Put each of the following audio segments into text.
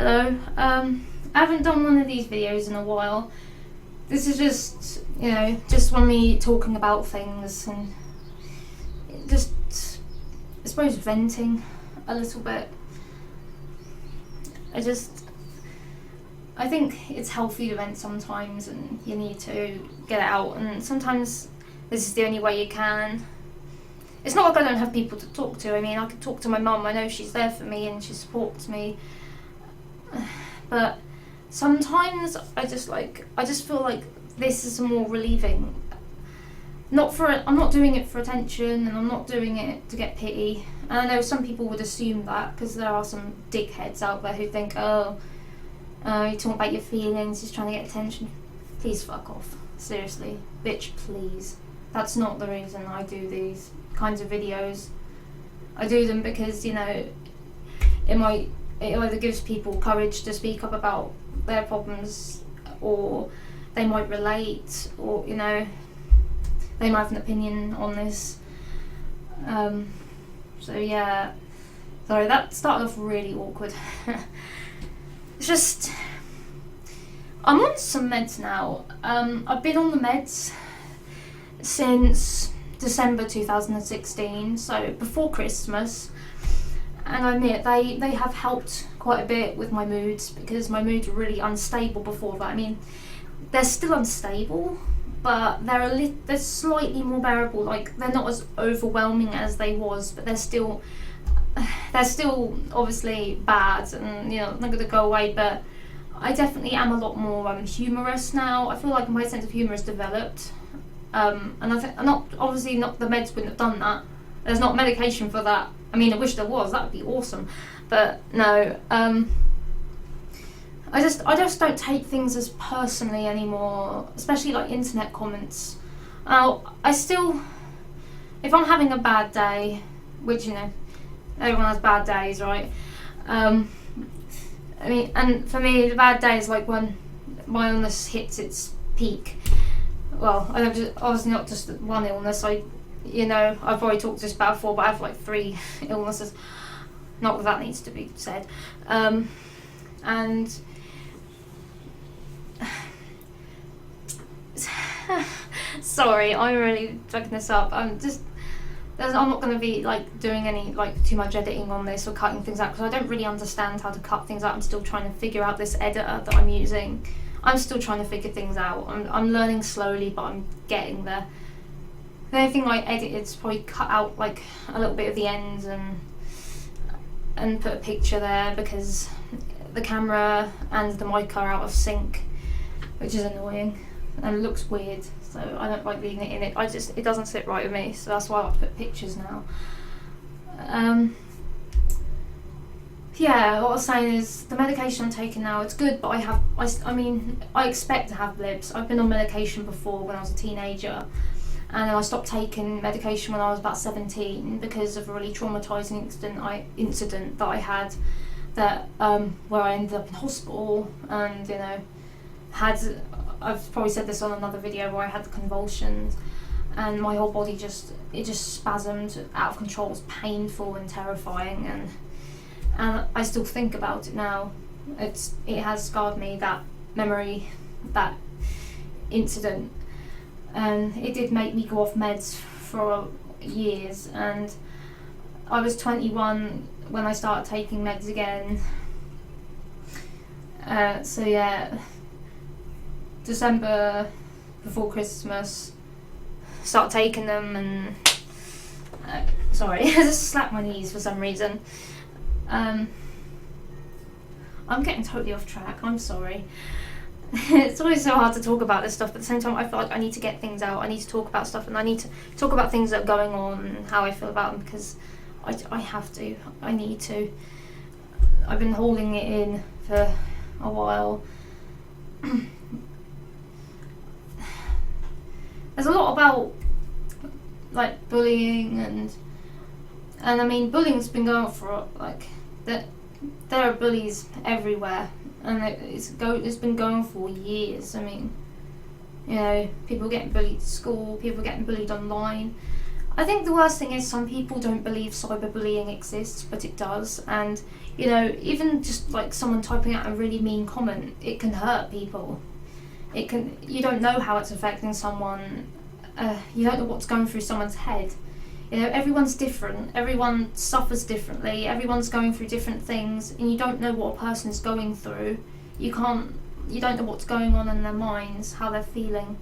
Hello, I haven't done one of these videos in a while. This is just, just when me talking about things and just, I suppose, venting a little bit. I think it's healthy to vent sometimes, and you need to get it out, and sometimes this is the only way you can. It's not like I don't have people to talk to. I mean, I could talk to my mum. I know she's there for me and she supports me. But sometimes I just feel like this is more relieving. I'm not doing it for attention, and I'm not doing it to get pity. And I know some people would assume that, because there are some dickheads out there who think, you're talking about your feelings, he's trying to get attention. Please fuck off. Seriously. Bitch, please. That's not the reason I do these kinds of videos. I do them because, it either gives people courage to speak up about their problems, or they might relate, or, they might have an opinion on this. So yeah, sorry, that started off really awkward. It's just, I'm on some meds now. I've been on the meds since December 2016, so before Christmas, and I admit they have helped quite a bit with my moods, because my moods were really unstable before that. I mean, they're still unstable, but they're slightly more bearable. Like, they're not as overwhelming as they was, but they're still obviously bad, and not going to go away. But I definitely am a lot more humorous now. I feel like my sense of humour has developed, and I think not the meds wouldn't have done that. There's not medication for that. I mean, I wish there was. That would be awesome, but no. I just don't take things as personally anymore, especially like internet comments. I still, if I'm having a bad day, which everyone has bad days, right? I mean, and for me, the bad day is like when my illness hits its peak. Well, obviously not just one illness. I've already talked this about before, but I have like 3 illnesses. Not that needs to be said. And sorry, I'm really fucking this up. I'm not going to be like doing any too much editing on this or cutting things out, because I don't really understand how to cut things out. I'm still trying to figure out this editor that I'm using. I'm still trying to figure things out. I'm learning slowly, but I'm getting there. The only thing I edited is probably cut out like a little bit of the ends and put a picture there, because the camera and the mic are out of sync, which is annoying and it looks weird, so I don't like leaving it in it. It doesn't sit right with me, so that's why I like to put pictures now. Yeah, what I was saying is the medication I'm taking now, it's good, but I expect to have blips. I've been on medication before when I was a teenager, and then I stopped taking medication when I was about 17 because of a really traumatising incident that I had, that where I ended up in hospital, and I've probably said this on another video, where I had the convulsions and my whole body just spasmed out of control. It was painful and terrifying, and I still think about it now. It has scarred me, that memory, that incident. And it did make me go off meds for years, and I was 21 when I started taking meds again. So yeah, December before Christmas, start taking them, and sorry, I just slapped my knees for some reason. I'm getting totally off track, I'm sorry. It's always so hard to talk about this stuff, but at the same time I feel like I need to get things out. I need to talk about stuff, and I need to talk about things that are going on and how I feel about them, because I have to. I need to. I've been holding it in for a while. There's a lot about like bullying, and I mean, bullying's been going on for there are bullies everywhere. And it's been going for years. I mean, people getting bullied at school, people getting bullied online. I think the worst thing is some people don't believe cyberbullying exists, but it does. And, you know, even just like someone typing out a really mean comment, it can hurt people. You don't know how it's affecting someone. You don't know what's going through someone's head. You know, everyone's different. Everyone suffers differently. Everyone's going through different things, and you don't know what a person is going through. You don't know what's going on in their minds, how they're feeling,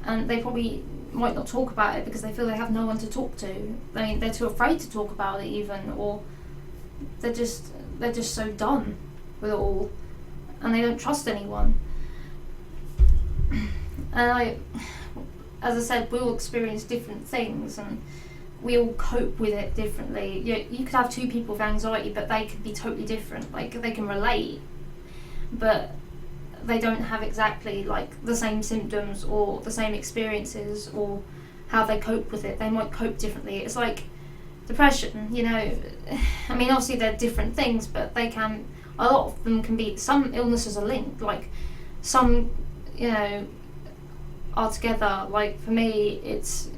and they probably might not talk about it because they feel they have no one to talk to. They're too afraid to talk about it even, or they're just so done with it all, and they don't trust anyone. And as I said, we all experience different things, and we all cope with it differently. You could have two people with anxiety, but they could be totally different. Like, they can relate, but they don't have exactly like the same symptoms or the same experiences or how they cope with it. They might cope differently. It's like depression, you know. I mean, obviously they're different things, but a lot of them can be, some illnesses are linked, like some, you know, are together. Like for me, it's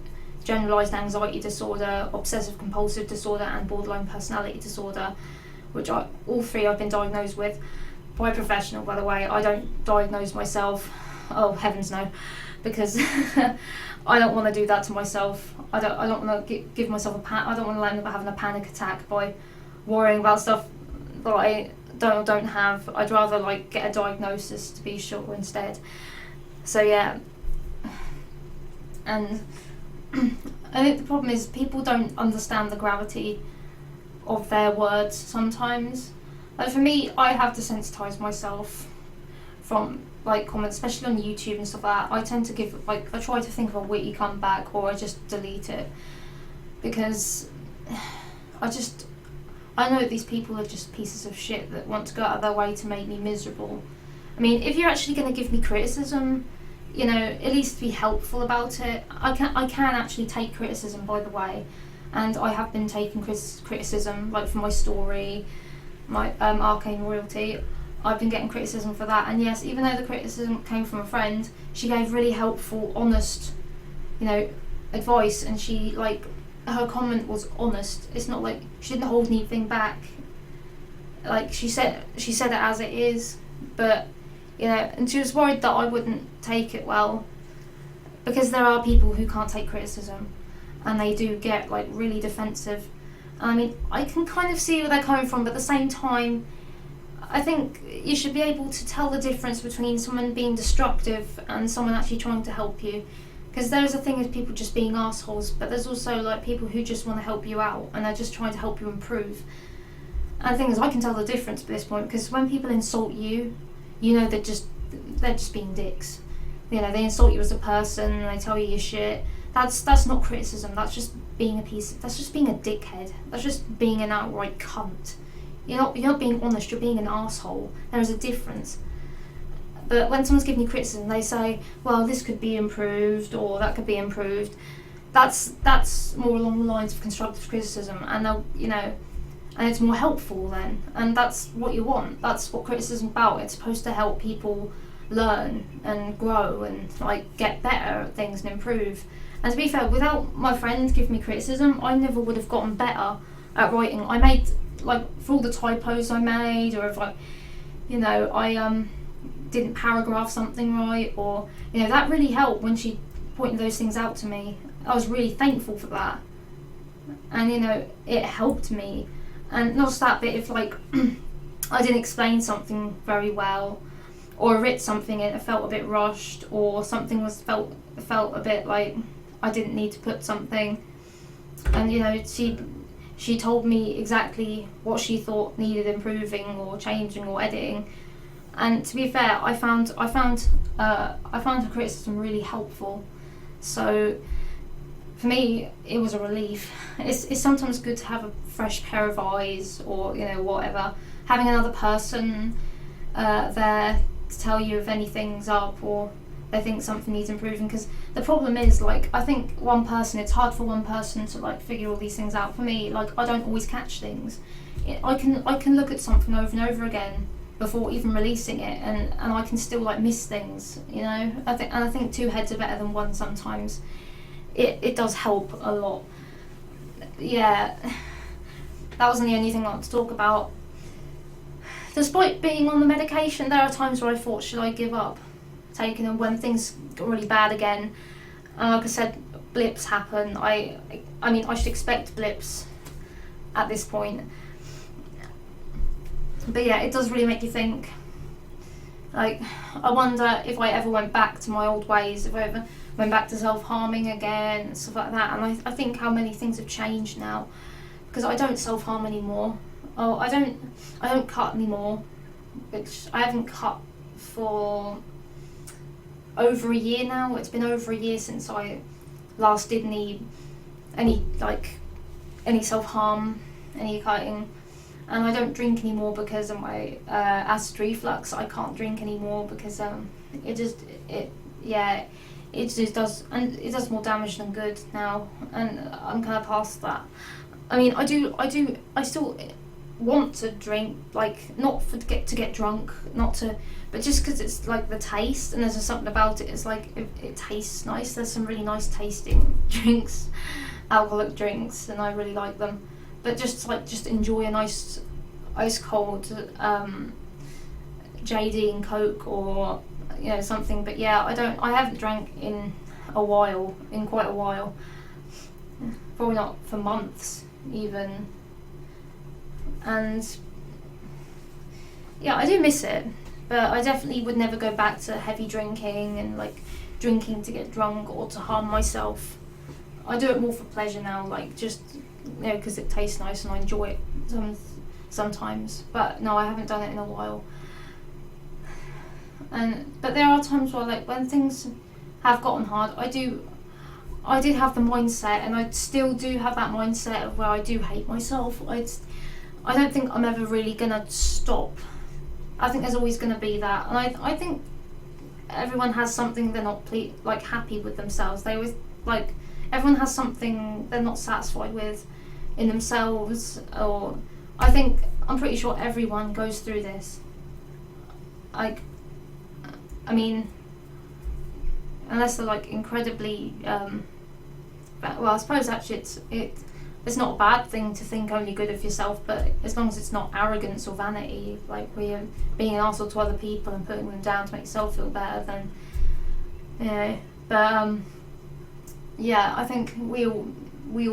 generalised anxiety disorder, obsessive compulsive disorder, and borderline personality disorder, which all three I've been diagnosed with by a professional, by the way. I don't diagnose myself. Oh, heavens no, because I don't want to do that to myself. I don't want to give myself I don't want to end up having a panic attack by worrying about stuff that I don't have. I'd rather like get a diagnosis to be sure instead. So yeah, and I think the problem is people don't understand the gravity of their words sometimes. Like for me, I have desensitized myself from like comments, especially on YouTube and stuff like that. I tend to I try to think of a witty comeback, or I just delete it, because I know these people are just pieces of shit that want to go out of their way to make me miserable. I mean, if you're actually going to give me criticism, you know, at least be helpful about it. I can actually take criticism, by the way, and I have been taking criticism, like for my story, my Arcane Royalty. I've been getting criticism for that, and yes, even though the criticism came from a friend, she gave really helpful, honest, you know, advice, and she, like, her comment was honest. It's not like she didn't hold anything back. Like, she said it as it is, but, you know, and she was worried that I wouldn't take it well, because there are people who can't take criticism, and they do get, like, really defensive. I mean, I can kind of see where they're coming from, but at the same time, I think you should be able to tell the difference between someone being destructive and someone actually trying to help you. Because there's a thing of people just being assholes, but there's also like people who just want to help you out and they're just trying to help you improve. And the thing is, I can tell the difference at this point, because when people insult you, you know they're just being dicks. You know, they insult you as a person and they tell you your shit. That's not criticism. That's just being that's just being a dickhead. That's just being an outright cunt. You're not being honest. You're being an asshole. There is a difference. But when someone's giving you criticism, they say, "Well, this could be improved, or that could be improved." That's more along the lines of constructive criticism, and you know, and it's more helpful then. And that's what you want. That's what criticism's about. It's supposed to help people learn and grow and like get better at things and improve. And to be fair, without my friend giving me criticism, I never would have gotten better at writing. I made, like, for all the typos I made, or if I, you know, I didn't paragraph something right, or, you know, that really helped when she pointed those things out to me. I was really thankful for that. And, you know, it helped me. And not just that, but if, like, I didn't explain something very well, or writ something and it felt a bit rushed, or something felt a bit like I didn't need to put something, and you know, she told me exactly what she thought needed improving or changing or editing. And to be fair, I found her criticism really helpful. So for me, it was a relief. It's sometimes good to have a fresh pair of eyes, or, you know, whatever, having another person there to tell you if anything's up or they think something needs improving. Because the problem is, like, I think it's hard for one person to like figure all these things out. For me, like, I don't always catch things. I can look at something over and over again before even releasing it, and I can still like miss things, you know. I think two heads are better than one sometimes. It does help a lot. yeah, that wasn't the only thing I wanted to talk about. Despite being on the medication, there are times where I thought, should I give up taking them when things got really bad again? And like I said, blips happen. I mean, I should expect blips at this point. But yeah, it does really make you think. Like, I wonder if I ever went back to my old ways, if I ever went back to self-harming again and stuff like that. And I think how many things have changed now, because I don't self-harm anymore. Oh, I don't cut anymore, which I haven't cut for over a year now. It's been over a year since I last did any self-harm, any cutting. And I don't drink anymore because of my acid reflux. I can't drink anymore because it just does more damage than good now, and I'm kind of past that. I mean, I still want to drink, like, not to get drunk, but just because it's like the taste, and there's just something about it. It's like it tastes nice. There's some really nice tasting drinks, alcoholic drinks, and I really like them. But just enjoy a nice ice cold JD and Coke, or something. But yeah, I haven't drank in quite a while. Probably not for months even. And yeah, I do miss it, but I definitely would never go back to heavy drinking and like drinking to get drunk or to harm myself. I do it more for pleasure now, like just because it tastes nice and I enjoy it sometimes. But no, I haven't done it in a while. But there are times where, like, when things have gotten hard, I did have the mindset, and I still do have that mindset of where I do hate myself. I don't think I'm ever really gonna stop. I think there's always gonna be that, and I think everyone has something they're not happy with themselves. They always everyone has something they're not satisfied with in themselves, or I'm pretty sure everyone goes through this. I mean, unless they're like incredibly well, I suppose actually it's not a bad thing to think only good of yourself, but as long as it's not arrogance or vanity, like where you're being an arsehole to other people and putting them down to make yourself feel better, then but yeah, I think we all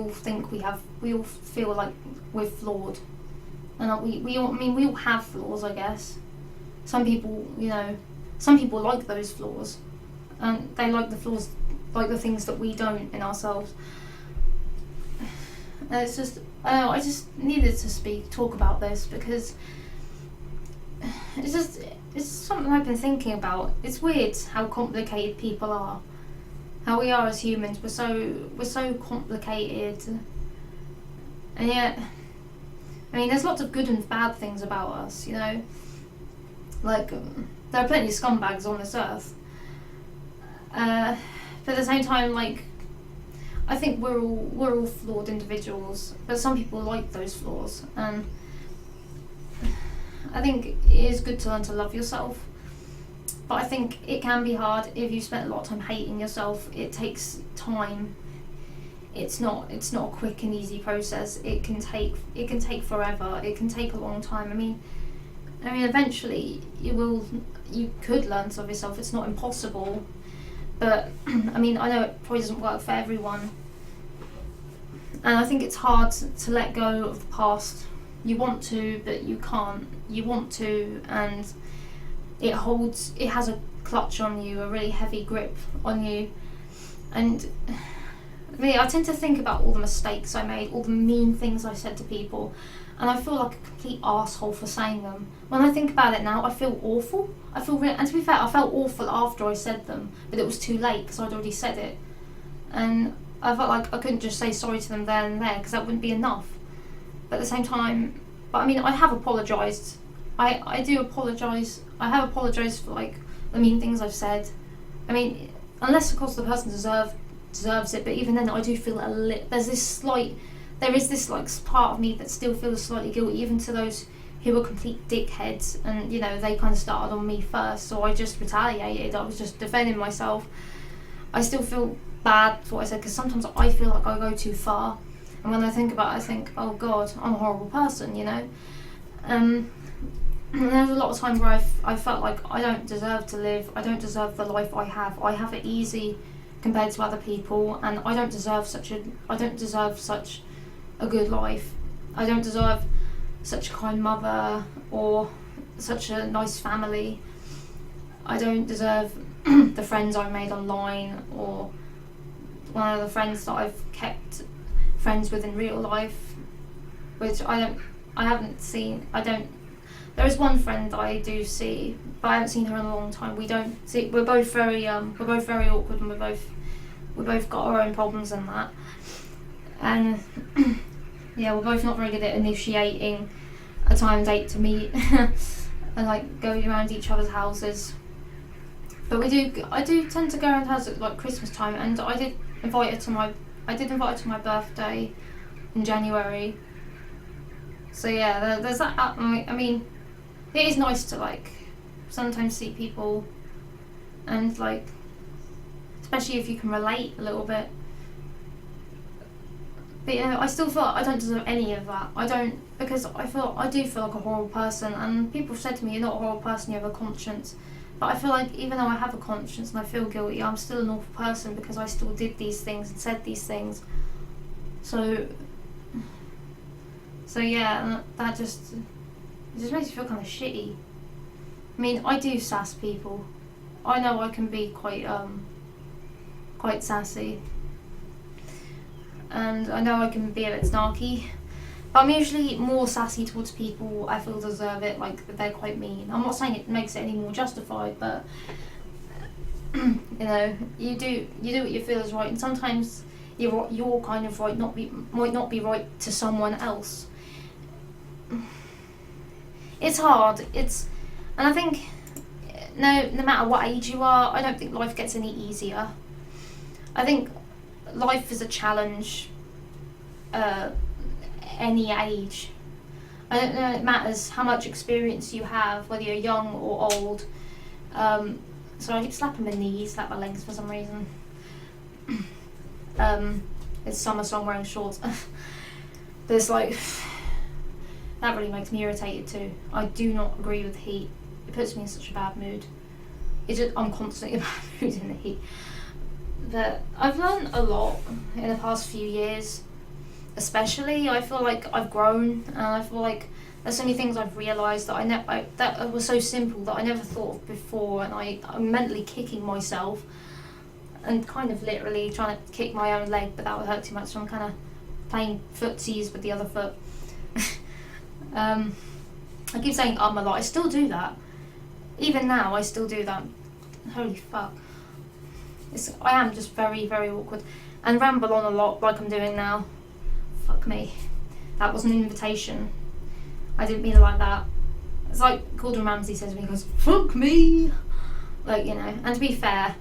feel like we're flawed, and we all have flaws, I guess. Some people like those flaws, and they like the flaws, like the things that we don't in ourselves. And it's just, I just needed to talk about this because it's something I've been thinking about. It's weird how complicated people are. How we are as humans, we're so complicated, and yet, I mean, there's lots of good and bad things about us, like there are plenty of scumbags on this earth, but at the same time, like, I think we're all flawed individuals, but some people like those flaws, and I think it is good to learn to love yourself. But I think it can be hard if you spent a lot of time hating yourself. It takes time. It's not a quick and easy process. It can take forever. It can take a long time. I mean, eventually you could learn to love yourself. It's not impossible, but I mean, I know it probably doesn't work for everyone. And I think it's hard to let go of the past. You want to, but you can't. You want to, and it has a clutch on you, a really heavy grip on you. And I tend to think about all the mistakes I made, all the mean things I said to people, and I feel like a complete arsehole for saying them. When I think about it now, I feel awful. And to be fair, I felt awful after I said them, but it was too late because I'd already said it. And I felt like I couldn't just say sorry to them then and there because that wouldn't be enough. But at the same time, I have apologised. I do apologise. I have apologised for like the mean things I've said. I mean, unless of course the person deserves it, but even then I do feel there is this like part of me that still feels slightly guilty, even to those who were complete dickheads, and they kind of started on me first, so I just retaliated. I was just defending myself. I still feel bad for what I said because sometimes I feel like I go too far, And when I think about it, I think, oh God, I'm a horrible person, you know. And there's a lot of time where I felt like I don't deserve to live. I don't deserve the life I have. I have it easy compared to other people, and I don't deserve such a good life. I don't deserve such a kind mother or such a nice family. I don't deserve the friends I've made online, or one of the friends that I've kept friends with in real life, which I haven't seen. There is one friend that I do see, but I haven't seen her in a long time. We're both very awkward, and we both got our own problems and that. And yeah, we're both not very good at initiating a time date to meet and like going around each other's houses. But I do tend to go around hers at like Christmas time, and I did invite her to my birthday in January. So yeah, there's that. I mean, it is nice to like sometimes see people, and like, especially if you can relate a little bit. But yeah, I still feel like I don't deserve any of that. I don't, because I do feel like a horrible person, and people have said to me, you're not a horrible person, you have a conscience. But I feel like even though I have a conscience and I feel guilty, I'm still an awful person because I still did these things and said these things. So yeah, it just makes me feel kind of shitty. I mean, I do sass people. I know I can be quite sassy. And I know I can be a bit snarky, but I'm usually more sassy towards people I feel deserve it, like that they're quite mean. I'm not saying it makes it any more justified, but you know, you do what you feel is right, and sometimes your kind of right might not be right to someone else. It's hard. And I think no matter what age you are, I don't think life gets any easier. I think life is a challenge, any age. I don't know, it matters how much experience you have, whether you're young or old. So I keep slapping my knees, slap my legs for some reason. It's summer, so I'm wearing shorts. But it's like, that really makes me irritated too. I do not agree with the heat. It puts me in such a bad mood. I'm constantly in a bad mood in the heat. But I've learned a lot in the past few years, especially. I feel like I've grown, and I feel like there's so many things I've realised that that were so simple that I never thought of before, and I'm mentally kicking myself and kind of literally trying to kick my own leg, but that would hurt too much, so I'm kind of playing footsies with the other foot. I keep saying a lot. I still do that. Even now, I still do that. Holy fuck. I am just very, very awkward and ramble on a lot like I'm doing now. Fuck me. That was an invitation. I didn't mean it like that. It's like Gordon Ramsay says when he goes, fuck me. Like, you know, and to be fair,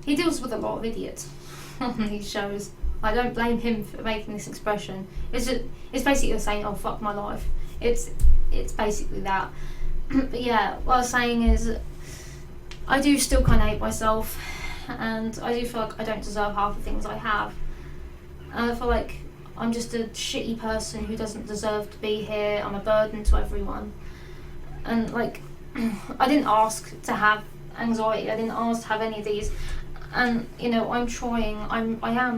he deals with a lot of idiots on these shows. I don't blame him for making this expression. It's basically saying, oh, fuck my life. It's basically that. But yeah, what I was saying is, I do still kind of hate myself, and I do feel like I don't deserve half the things I have. And I feel like I'm just a shitty person who doesn't deserve to be here. I'm a burden to everyone. And like, I didn't ask to have anxiety. I didn't ask to have any of these. And you know, I am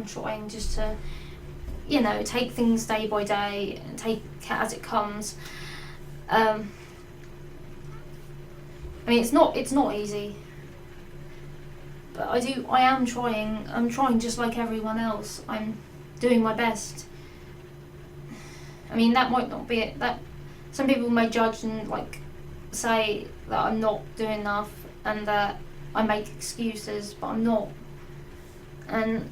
trying just to, you know, take things day by day and take it as it comes. I mean, it's not easy, but I am trying. I'm trying just like everyone else. I'm doing my best. I mean, that might not be it. That some people may judge and like say that I'm not doing enough and that I make excuses, but I'm not. And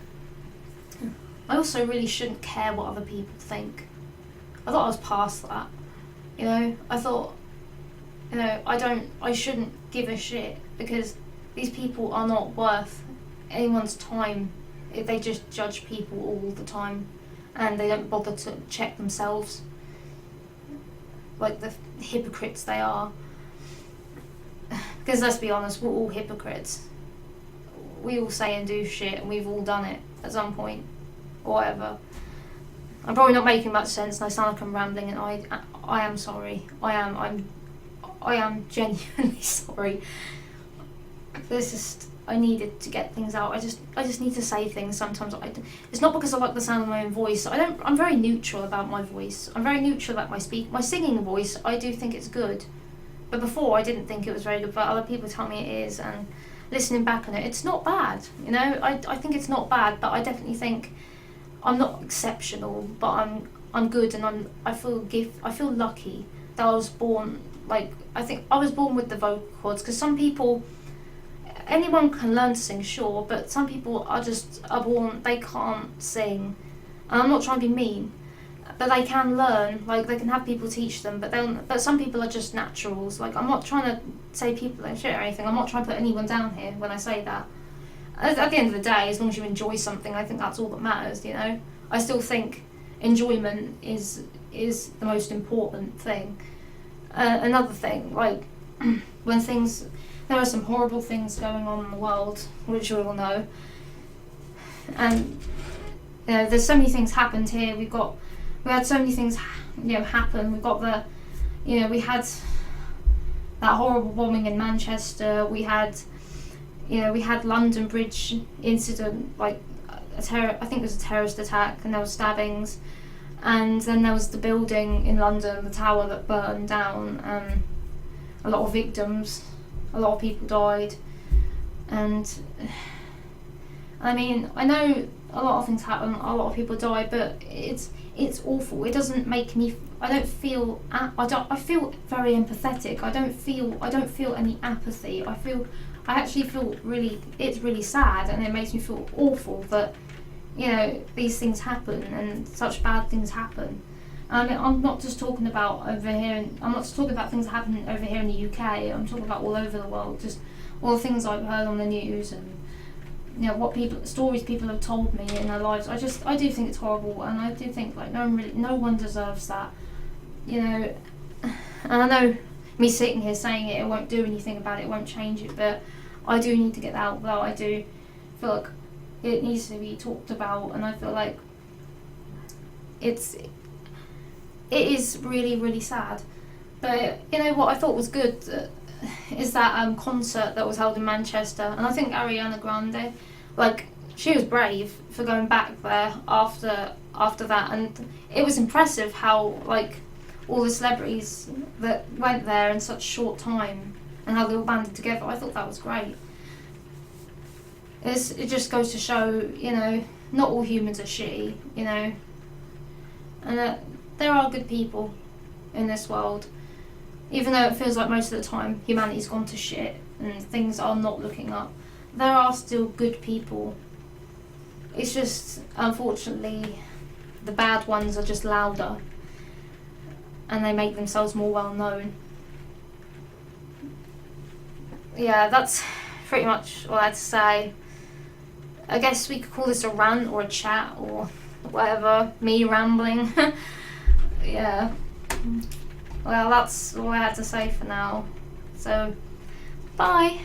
I also really shouldn't care what other people think. I thought I was past that. You know, I thought, you know, I shouldn't give a shit because these people are not worth anyone's time if they just judge people all the time and they don't bother to check themselves, like the hypocrites they are. Because let's be honest, we're all hypocrites. We all say and do shit, and we've all done it at some point, or whatever. I'm probably not making much sense, and I sound like I'm rambling, and I am sorry. I am genuinely sorry. There's just, I needed to get things out. I just need to say things sometimes. It's not because I like the sound of my own voice. I'm very neutral about my voice. I'm very neutral about my singing voice. I do think it's good. But before I didn't think it was very good, but other people tell me it is, and listening back on it, it's not bad. You know, I think it's not bad, but I definitely think I'm not exceptional, but I'm good, and I feel lucky that I was born, like, I think I was born with the vocal cords, because some people, anyone can learn to sing, sure, but some people are born, they can't sing. And I'm not trying to be mean, but they can learn, like, they can have people teach them, but some people are just naturals. Like, I'm not trying to say people are shit or anything. I'm not trying to put anyone down here when I say that. At the end of the day, as long as you enjoy something, I think that's all that matters, you know? I still think enjoyment is the most important thing. Another thing, like, when there are some horrible things going on in the world, which we all know, and there's so many things happened here. We had so many things, happen. We had that horrible bombing in Manchester. We had London Bridge incident, like I think it was a terrorist attack, and there were stabbings, and then there was the building in London, the tower that burned down, and a lot of victims, a lot of people died, and I mean, I know a lot of things happen, a lot of people die, but it's awful. It doesn't make me. I feel very empathetic. I don't feel any apathy. I actually feel it's really sad, and it makes me feel awful that, these things happen and such bad things happen. I mean, I'm not just talking about over here. I'm not just talking about things that happen over here in the UK. I'm talking about all over the world. Just all the things I've heard on the news, and stories people have told me in their lives. I do think it's horrible, and I do think, like, no one deserves that. And I know me sitting here saying it won't do anything about it, it won't change it, but I do need to get that out. Though I do feel like it needs to be talked about, and I feel like it is really, really sad. But what I thought was good is that concert that was held in Manchester, and I think Ariana Grande, like, she was brave for going back there after that, and it was impressive how, like, all the celebrities that went there in such a short time and how they all banded together. I thought that was great. It just goes to show, not all humans are shitty, and that there are good people in this world. Even though it feels like most of the time humanity's gone to shit and things are not looking up, there are still good people. It's just, unfortunately, the bad ones are just louder, and they make themselves more well known. Yeah, that's pretty much all I had to say. I guess we could call this a rant or a chat or whatever, me rambling. Yeah. Well, that's all I had to say for now. So, bye.